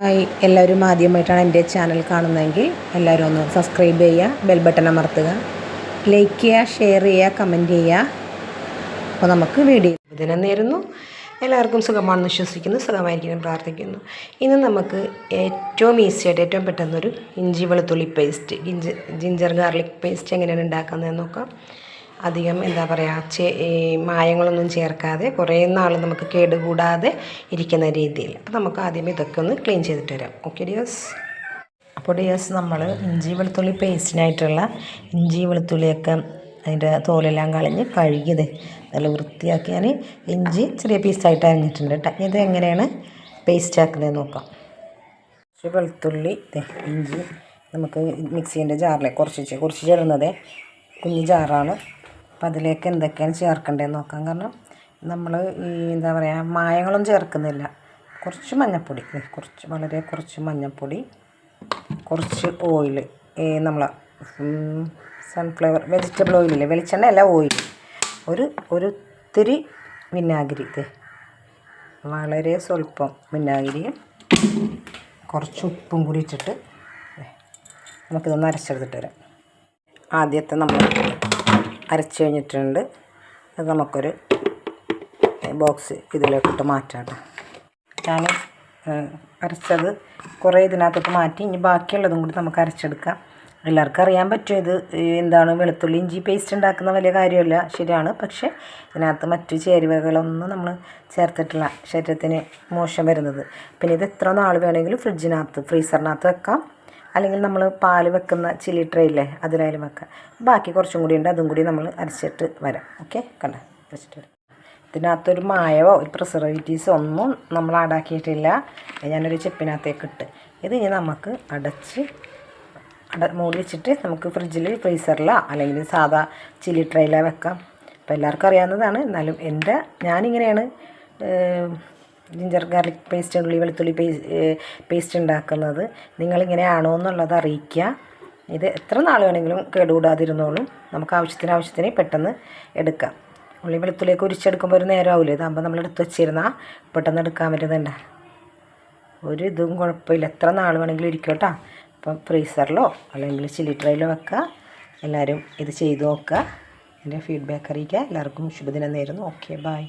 Hi, എല്ലാവരും ആദ്യമായിട്ടാണ് എൻ്റെ ചാനൽ കാണുന്നതെങ്കിൽ എല്ലാവരും ഒന്ന് സബ്സ്ക്രൈബ് ചെയ്യുക, ബെൽ ബട്ടൺ അമർത്തുക, ലൈക്ക് ചെയ്യുക, ഷെയർ ചെയ്യുക, കമൻറ്റ് ചെയ്യുക. അപ്പോൾ നമുക്ക് വീഡിയോ ഇതിനെ നേരുന്നു. എല്ലാവർക്കും സുഖമാണെന്ന് വിശ്വസിക്കുന്നു, സുഖമായിരിക്കും പ്രാർത്ഥിക്കുന്നു. ഇന്ന് നമുക്ക് ഏറ്റവും ഈസിയായിട്ട് ഏറ്റവും പെട്ടെന്നൊരു ഇഞ്ചി വെളുത്തുള്ളി പേസ്റ്റ്, ജിഞ്ചർ ഗാർലിക് പേസ്റ്റ് എങ്ങനെയാണ് ഉണ്ടാക്കുന്നതെന്ന് നോക്കാം. അധികം എന്താ പറയുക മായങ്ങളൊന്നും ചേർക്കാതെ കുറേ നാൾ നമുക്ക് കേടുകൂടാതെ ഇരിക്കുന്ന രീതിയിൽ. അപ്പോൾ നമുക്ക് ആദ്യം ഇതൊക്കെ ഒന്ന് ക്ലീൻ ചെയ്തിട്ട് വരാം. Okay dears. അപ്പോൾ ഡിയേഴ്സ്, നമ്മൾ ഇഞ്ചി വെളുത്തുള്ളി പേസ്റ്റിനായിട്ടുള്ള ഇഞ്ചി വെളുത്തുള്ളിയൊക്കെ അതിൻ്റെ തോലെല്ലാം കളഞ്ഞ് കഴുകിയത് നല്ല വൃത്തിയാക്കി ഞാൻ ഇഞ്ചി ചെറിയ പീസായിട്ട് അരിഞ്ഞിട്ടുണ്ട് കേട്ടോ. ഇത് എങ്ങനെയാണ് പേസ്റ്റ് ആക്കുന്നതെന്ന് നോക്കാം. കുറച്ച് വെളുത്തുള്ളി ഇഞ്ചി നമുക്ക് മിക്സീൻ്റെ ജാറിലേക്ക് കുറച്ച് ചേർന്നത് കുഞ്ഞ് ജാറാണ്. അപ്പം അതിലേക്ക് എന്തൊക്കെയാണ് ചേർക്കേണ്ടതെന്ന് നോക്കാം. കാരണം നമ്മൾ എന്താ പറയുക മായങ്ങളൊന്നും ചേർക്കുന്നില്ല. കുറച്ച് മഞ്ഞൾപ്പൊടി, വളരെ കുറച്ച് മഞ്ഞൾപ്പൊടി, കുറച്ച് ഓയിൽ, നമ്മൾ സൺഫ്ലവർ വെജിറ്റബിൾ ഓയിലില്ലേ, വെളിച്ചെണ്ണ അല്ല ഓയിൽ, ഒത്തിരി വിനാഗിരി, വളരെ സ്വല്പം വിനാഗിരിയും കുറച്ച് ഉപ്പും കൂടി ഇട്ടിട്ട് നമുക്കിതൊന്ന് അരച്ചെടുത്തിട്ട് വരാം. ആദ്യത്തെ നമ്മൾ അരച്ച് കഴിഞ്ഞിട്ടുണ്ട്. അത് നമുക്കൊരു ബോക്സ് ഇതിലേക്കിട്ട് മാറ്റാം. ഞാൻ അരച്ചത് കുറേ ഇതിനകത്തോട്ട് മാറ്റി, ഇനി ബാക്കിയുള്ളതും കൂടി നമുക്ക് അരച്ചെടുക്കാം. എല്ലാവർക്കും അറിയാൻ പറ്റും ഇത് എന്താണ് വെളുത്തുള്ളി ഇഞ്ചി പേസ്റ്റ് ഉണ്ടാക്കുന്ന വലിയ കാര്യമല്ല, ശരിയാണ്. പക്ഷേ ഇതിനകത്ത് മറ്റു ചേരുവകളൊന്നും നമ്മൾ ചേർത്തിട്ടില്ല, ശരീരത്തിന് മോശം വരുന്നത്. പിന്നെ ഇത് എത്ര നാൾ വേണമെങ്കിലും ഫ്രീസറിനകത്ത് വെക്കാം, അല്ലെങ്കിൽ നമ്മൾ പാൽ വെക്കുന്ന ചില്ലി ട്രേ ഇല്ലേ അതിലായാലും വെക്കാം. ബാക്കി കുറച്ചും കൂടി ഉണ്ട്, അതും കൂടി നമ്മൾ അരച്ചിട്ട് വരാം. ഓക്കെ, കണ്ട വെച്ചിട്ട് വരാം. ഇതിനകത്തൊരു മായമോ ഒരു പ്രിസർവേറ്റീവ്സോ ഒന്നും നമ്മൾ ആഡാക്കിയിട്ടില്ല. ഞാനൊരു ചെപ്പിനകത്തേക്ക് ഇട്ട് ഇത് ഇനി നമുക്ക് മൂടി വെച്ചിട്ട് നമുക്ക് ഫ്രീസറിലോ അല്ലെങ്കിൽ സാധാ ചില്ലി ട്രേയിലോ വെക്കാം. അപ്പോൾ എല്ലാവർക്കും അറിയാവുന്നതാണ്, എന്നാലും ഞാനിങ്ങനെയാണ് ജിഞ്ചർ ഗാർലിക് പേസ്റ്റ്, ഉള്ളി വെളുത്തുള്ളി പേസ്റ്റ് ഉണ്ടാക്കുന്നത്. നിങ്ങളിങ്ങനെയാണോ എന്നുള്ളത് അറിയിക്കുക. ഇത് എത്ര നാൾ വേണമെങ്കിലും കേടുകൂടാതിരുന്നോളും. നമുക്ക് ആവശ്യത്തിന് പെട്ടെന്ന് എടുക്കാം. ഉള്ളി വെളുത്തുള്ളിയൊക്കെ ഉരിച്ചെടുക്കുമ്പോൾ ഒരു നേരം ആവില്ലേ, ഇതാകുമ്പോൾ നമ്മൾ എടുത്ത് വെച്ചിരുന്നാൽ പെട്ടെന്ന് എടുക്കാൻ പറ്റുന്നുണ്ട്. ഒരു ഇതും കുഴപ്പമില്ല, എത്ര നാൾ വേണമെങ്കിലും ഇരിക്കും കേട്ടോ. അപ്പം ഫ്രീസറിലോ അല്ലെങ്കിൽ ചില്ലി ട്രേയിലോ വെക്കുക. എല്ലാവരും ഇത് ചെയ്ത് നോക്കുക, എൻ്റെ ഫീഡ്ബാക്ക് അറിയിക്കുക. എല്ലാവർക്കും ശുഭദിനം നേരുന്നു. Okay, by.